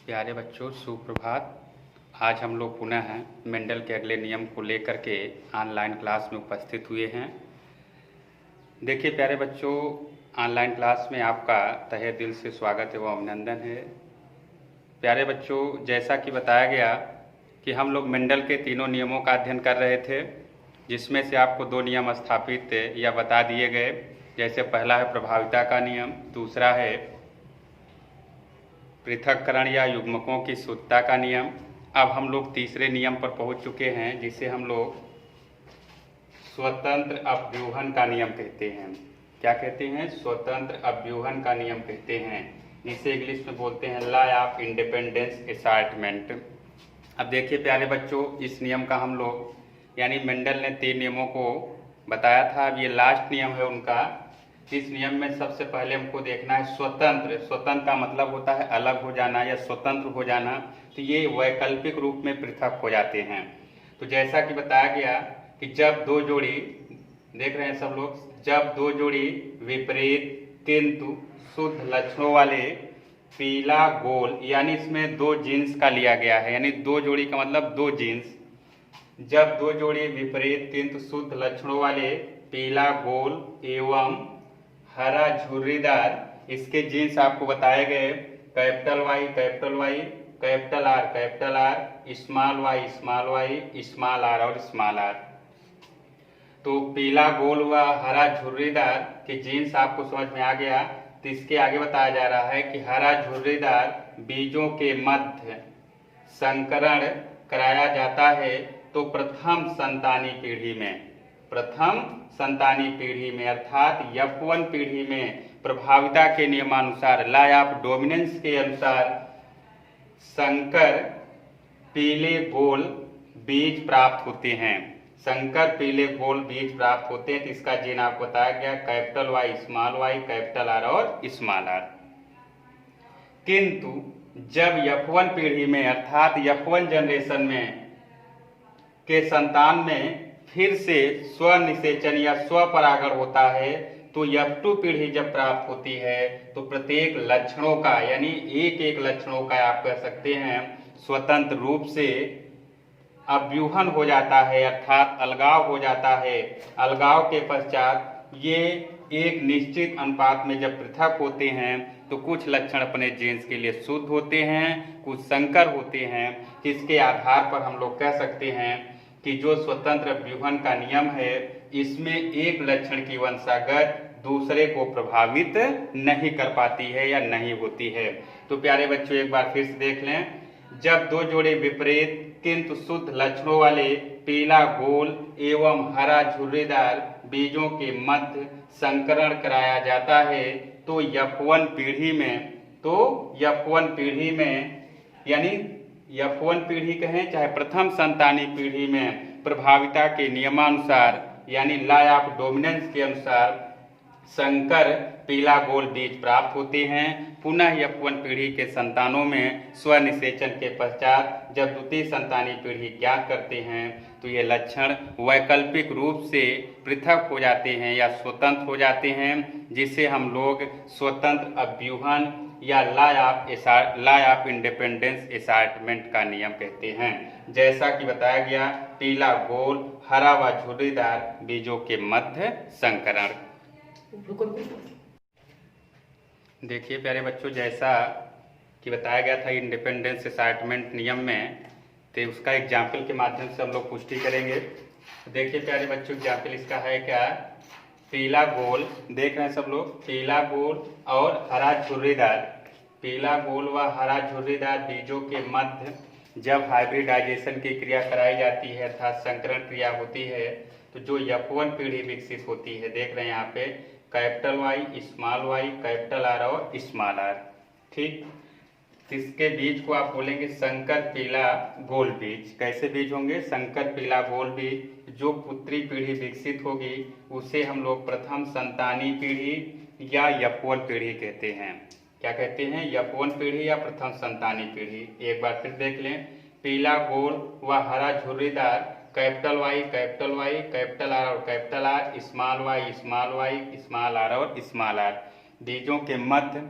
प्यारे बच्चों, सुप्रभात। आज हम लोग पुनः मेंडल के अगले नियम को लेकर के ऑनलाइन क्लास में उपस्थित हुए हैं। देखिए प्यारे बच्चों, ऑनलाइन क्लास में आपका तहे दिल से स्वागत एवं अभिनंदन है। प्यारे बच्चों, जैसा कि बताया गया कि हम लोग मेंडल के तीनों नियमों का अध्ययन कर रहे थे, जिसमें से आपको 2 नियम स्थापित या बता दिए गए। जैसे पहला है प्रभाविता का नियम, दूसरा है पृथक्करण या युग्मकों की शुद्धता का नियम। अब हम लोग तीसरे नियम पर पहुंच चुके हैं, जिसे हम लोग स्वतंत्र अपव्यूहन का नियम कहते हैं। क्या कहते हैं? स्वतंत्र अपव्यूहन का नियम कहते हैं, जिसे इंग्लिश में बोलते हैं लॉ ऑफ इंडिपेंडेंस असॉर्टमेंट। अब देखिए प्यारे बच्चों, इस नियम का हम लोग यानी मेंडल ने 3 नियमों को बताया था। अब ये लास्ट नियम है उनका। इस नियम में सबसे पहले हमको देखना है स्वतंत्र। स्वतंत्र का मतलब होता है अलग हो जाना या स्वतंत्र हो जाना। तो ये वैकल्पिक रूप में पृथक हो जाते हैं। तो जैसा कि बताया गया कि जब 2 जोड़ी, देख रहे हैं सब लोग, जब 2 जोड़ी विपरीत किंतु शुद्ध लक्षणों वाले पीला गोल, यानी इसमें 2 जीन्स का लिया गया है, यानी 2 जोड़ी का मतलब 2 जीन्स। जब 2 जोड़ी विपरीत किंतु शुद्ध लक्षणों वाले पीला गोल एवं हरा झुर्रीदार, इसके जीन्स आपको बताए गए capital Y, capital R, small Y, small R और स्मॉल आर। तो पीला गोल व हरा झुर्रीदार के जीन्स आपको समझ में आ गया। तो इसके आगे बताया जा रहा है कि हरा झुर्रीदार बीजों के मध्य संकरण कराया जाता है तो प्रथम संतानी पीढ़ी में अर्थात F1 पीढ़ी में प्रभाविता के नियमानुसार, लॉ ऑफ डोमिनेंस के अनुसार संकर पीले गोल बीज प्राप्त होते हैं। संकर पीले गोल बीज प्राप्त होते हैं। तो इसका जीन आपको बताया गया कैपिटल वाई, कैपिटल आर और स्मॉल आर। किंतु जब F1 पीढ़ी में अर्थात F1 जनरेशन में के संतान में फिर से स्वनिषेचन या स्वपरागण होता है, तो F2 पीढ़ी जब प्राप्त होती है तो प्रत्येक लक्षणों का यानी एक लक्षणों का आप कह सकते हैं स्वतंत्र रूप से अपव्यूहन हो जाता है, अर्थात अलगाव हो जाता है। अलगाव के पश्चात ये एक निश्चित अनुपात में जब पृथक होते हैं तो कुछ लक्षण अपने जीन्स के लिए शुद्ध होते हैं, कुछ संकर होते हैं। इसके आधार पर हम लोग कह सकते हैं कि जो स्वतंत्र अपव्यूहन का नियम है, इसमें एक लक्षण की वंशागत दूसरे को प्रभावित नहीं कर पाती है या नहीं होती है। तो प्यारे बच्चों, एक बार फिर से देख लें। जब 2 जोड़े विपरीत किंतु शुद्ध लक्षणों वाले पीला गोल एवं हरा झुर्रीदार बीजों के मध्य संकरण कराया जाता है तो F1 पीढ़ी में यानी F1 पीढ़ी कहें चाहे प्रथम संतानी पीढ़ी में प्रभाविता के नियमानुसार यानी लॉ ऑफ डोमिनेंस के अनुसार संकर पीला गोल बीज प्राप्त होते हैं। पुनः F1 पीढ़ी के संतानों में स्वनिषेचन के पश्चात जब द्वितीय संतानी पीढ़ी ज्ञात करते हैं तो ये लक्षण वैकल्पिक रूप से पृथक हो जाते हैं या स्वतंत्र हो जाते हैं, जिसे हम लोग स्वतंत्र अपव्यूहन या लॉ ऑफ इंडिपेंडेंस असॉर्टमेंट का नियम कहते हैं। जैसा कि बताया गया, पीला गोल हरा व झुर्रीदार बीजों के मध्य संकरण। देखिए प्यारे बच्चों, जैसा कि बताया गया था इंडिपेंडेंस असॉर्टमेंट नियम में, तो उसका एग्जाम्पल के माध्यम से हम लोग पुष्टि करेंगे। तो देखिए प्यारे बच्चों, एग्जाम्पल इसका है क्या? पीला गोल, देख रहे हैं सब लोग, पीला गोल और हरा झुर्रीदार, पीला गोल व हरा झुर्रीदार बीजों के मध्य जब हाइब्रिडाइजेशन की क्रिया कराई जाती है अर्थात संकरण क्रिया होती है, तो जो F1 पीढ़ी विकसित होती है, देख रहे हैं यहाँ पे कैपिटल वाई, कैपिटल आर और स्मॉल आर। ठीक, इसके बीज को आप बोलेंगे संकर पीला गोल बीज। कैसे बीज होंगे? संकर पीला गोल बीज। जो पुत्री पीढ़ी विकसित होगी उसे हम लोग प्रथम संतानी पीढ़ी या F1 पीढ़ी कहते हैं। क्या कहते हैं? F1 पीढ़ी या प्रथम संतानी पीढ़ी। एक बार फिर देख लें, पीला गोल व हरा झुर्रीदार कैपिटल वाई, कैपिटल आर और capital R, small Y, small R और स्मॉल आर बीजों के मध्य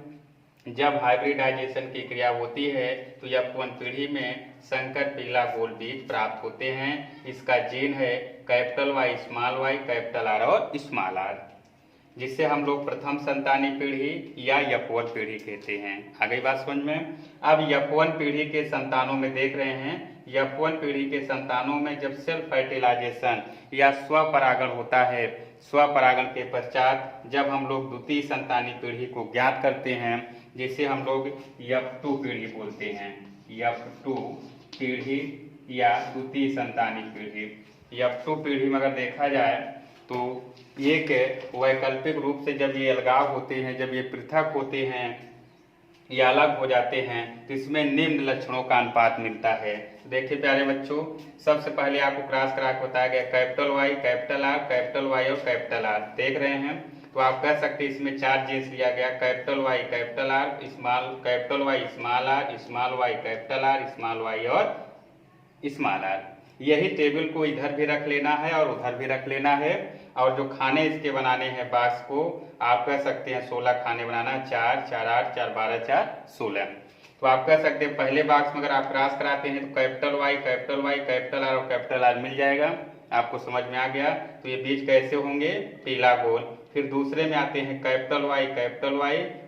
जब हाइब्रिडाइजेशन की क्रिया होती है तो F1 पीढ़ी में संकर पीला गोल बीज प्राप्त होते हैं। इसका जीन है capital Y small y capital R और स्मॉल r, जिसे हम लोग प्रथम संतानी पीढ़ी या F1 पीढ़ी कहते हैं। आ गई बात समझ में। अब F1 पीढ़ी के संतानों में देख रहे हैं, F1 पीढ़ी के संतानों में जब सेल्फ फर्टिलाइजेशन या स्वपरागण होता है, स्वपरागण के पश्चात जब हम लोग द्वितीय संतानी पीढ़ी को ज्ञात करते हैं, जिसे हम लोग F2 पीढ़ी बोलते हैं, F2 पीढ़ी या द्वितीय संतानी पीढ़ी। F2 पीढ़ी में अगर देखा जाए तो एक वैकल्पिक रूप से जब ये अलगाव होते हैं, जब ये पृथक होते हैं या अलग हो जाते हैं, तो इसमें निम्न लक्षणों का अनुपात मिलता है। देखिए प्यारे बच्चों, सबसे पहले आपको क्रॉस करा के बताया गया capital Y capital R capital Y और कैपिटल R। देख रहे हैं तो आप कह सकते हैं इसमें 4 जीन्स लिया गया, capital Y capital R small, capital Y small r, small y capital R, small y और स्मॉल r। यही टेबल को इधर भी रख लेना है और उधर भी रख लेना है। और जो खाने इसके बनाने हैं बॉक्स को, आप कह सकते हैं 16 खाने बनाना है, 4 4 8 4 12 4 16। तो आप कह सकते हैं पहले बॉक्स में अगर आप क्रॉस कराते हैं तो कैपिटल Y कैपिटल R और कैपिटल R मिल जाएगा। आपको समझ में आ गया। तो ये बीज कैसे होंगे, पीला गोल। फिर दूसरे में आते हैं कैपिटल Y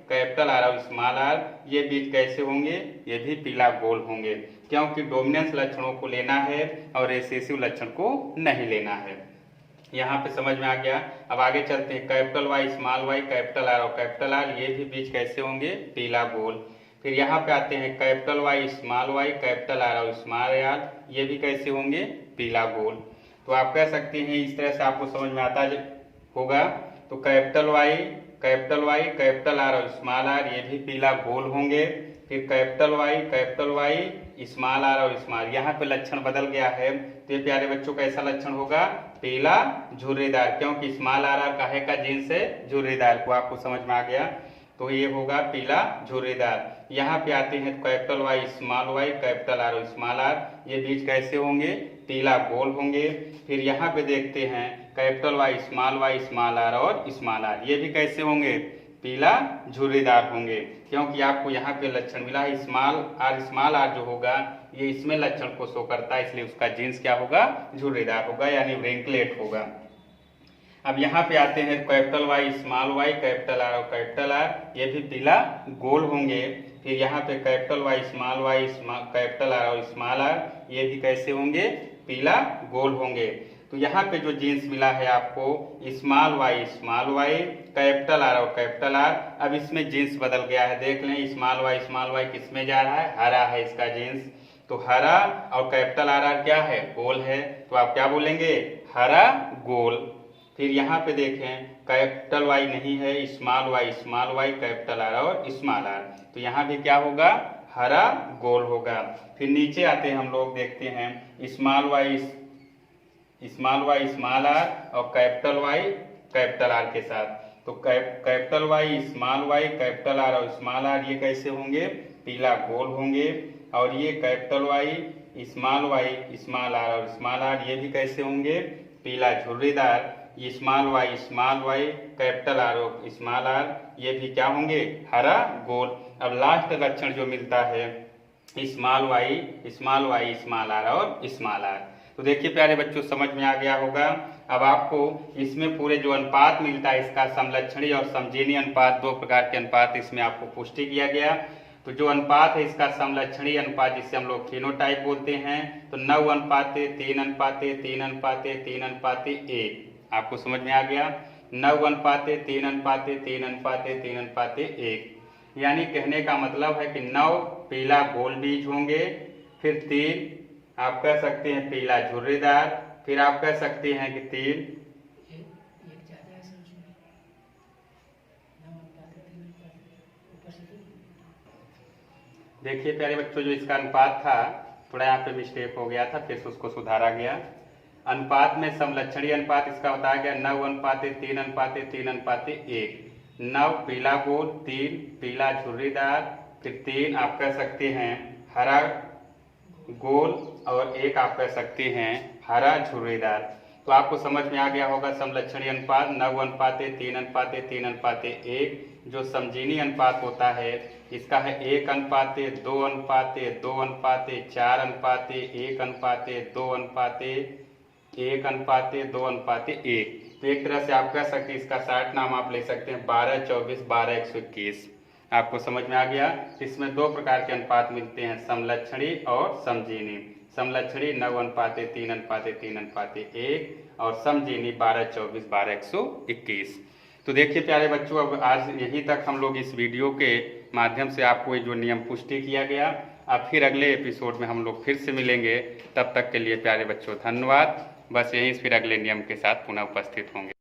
कैपिटल R और स्मॉल r, ये बीज कैसे होंगे, ये भी पीला गोल होंगे, क्योंकि डोमिनेंस लक्षणों को लेना है और रिसेसिव लक्षण को नहीं लेना है। यहाँ पे समझ में आ गया। अब आगे चलते हैं, capital Y small y capital R और कैपिटल R, ये भी बीज कैसे होंगे, पीला गोल। फिर यहाँ पे आते हैं capital Y small y capital R और स्मॉल r, ये भी कैसे होंगे, पीला गोल। तो आप कह सकते हैं इस तरह से आपको समझ में आता होगा। तो कैपिटल Y कैपिटल R और स्मॉल r, ये भी पीला गोल होंगे। फिर कैपिटल Y स्मॉल r और स्मॉल, यहाँ पे लक्षण बदल गया है। तो ये प्यारे बच्चों कैसा लक्षण होगा, पीला झुर्रीदार, क्योंकि स्मॉल r काहे का जीन्स है, झुर्रीदार को आपको समझ में आ गया। तो ये होगा पीला झुर्रीदार। यहाँ पे आते हैं capital Y small y capital R और स्मॉल r, ये बीज कैसे होंगे, पीला गोल होंगे। फिर यहाँ पे देखते हैं कैपिटल Y स्मॉल r और स्मॉल r, ये भी कैसे होंगे, पीला झुर्रीदार होंगे, क्योंकि आपको यहाँ पे लक्षण मिला है स्मॉल r जो होगा ये इसमें लक्षण को शो करता है, इसलिए उसका जीन्स क्या होगा, झुर्रीदार होगा, यानी व्रिंकलेट होगा। अब यहाँ पे आते हैं capital Y small y capital R और कैपिटल R, ये भी पीला गोल होंगे। फिर यहाँ पे कैपिटल Y कैपिटल R और स्मॉल r, ये भी कैसे होंगे, पीला गोल होंगे। तो यहाँ पे जो जीन्स मिला है आपको स्मॉल y कैपिटल R और कैपिटल R, अब इसमें जीन्स बदल गया है। देख लें स्मॉल y किस में जा रहा है, हरा है इसका जीन्स। तो हरा और कैपिटल R क्या है, गोल है, तो आप क्या बोलेंगे, हरा गोल। फिर यहाँ पे देखें कैपिटल Y नहीं है, स्मॉल y कैपिटल R और स्मॉल r, तो यहाँ भी क्या होगा, हरा गोल होगा। फिर नीचे आते हैं हम लोग देखते हैं स्मॉल y स्मॉल r और कैपिटल Y कैपिटल R के साथ। तो कैपिटल Y कैपिटल R और स्मॉल r, ये कैसे होंगे, पीला गोल होंगे। और ये कैपिटल Y स्मॉल r और स्मॉल r, ये भी कैसे होंगे, पीला झुर्रीदार। ये स्मॉल y कैपिटल R और स्मॉल r, ये भी क्या होंगे, हरा गोल। अब लास्ट लक्षण जो मिलता है स्मॉल y स्मॉल r और स्मॉल r। तो देखिए प्यारे बच्चों, समझ में आ गया होगा। अब आपको इसमें पूरे जो अनुपात मिलता है, इसका समलक्षणी और समजीनी अनुपात, 2 प्रकार के अनुपात इसमें आपको पुष्टि किया गया। तो जो अनुपात है इसका समलक्षणी अनुपात, जिसे हम लोग फिनोटाइप बोलते हैं, तो 9:3:3:3:3:1, आपको समझ में आ गया। 9:3:3:3:1, यानी कहने का मतलब है कि 9 पीला गोल बीज होंगे, फिर 3 आप कह सकते हैं पीला झुर्रीदार, फिर आप कह सकते हैं कि 3 देखिए प्यारे बच्चों, जो इसका अनुपात था थोड़ा यहाँ पे मिस्टेक हो गया था, फिर से उसको सुधारा गया। अनुपात में समलक्षणी अनुपात इसका बताया गया 9:3:3:1, 9 पीला गोल, 3 पीला झुर्रीदार, फिर 3 आप कह सकते हैं हरा गोल और 1 आप कह सकते हैं हरा झुर्रीदार। तो आपको समझ में आ गया होगा समलक्षणी अनुपात 9:3:3:1। जो समजीनी अनुपात होता है इसका है 1:2:4:1:1:2:1:1। तो एक तरह से आप कह सकते हैं इसका शॉर्ट नाम आप ले सकते हैं 12:24:12:121। आपको समझ में आ गया। इसमें दो प्रकार के अनुपात मिलते हैं, समलक्षणी और समजीनी। समलक्षणी 9:3:3:1 और समजीनी 12:24:12:121। तो देखिए प्यारे बच्चों, अब आज यहीं तक हम लोग इस वीडियो के माध्यम से आपको जो नियम पुष्टि किया गया। अब फिर अगले एपिसोड में हम लोग फिर से मिलेंगे। तब तक के लिए प्यारे बच्चों धन्यवाद। बस यहीं फिर अगले नियम के साथ पुनः उपस्थित होंगे।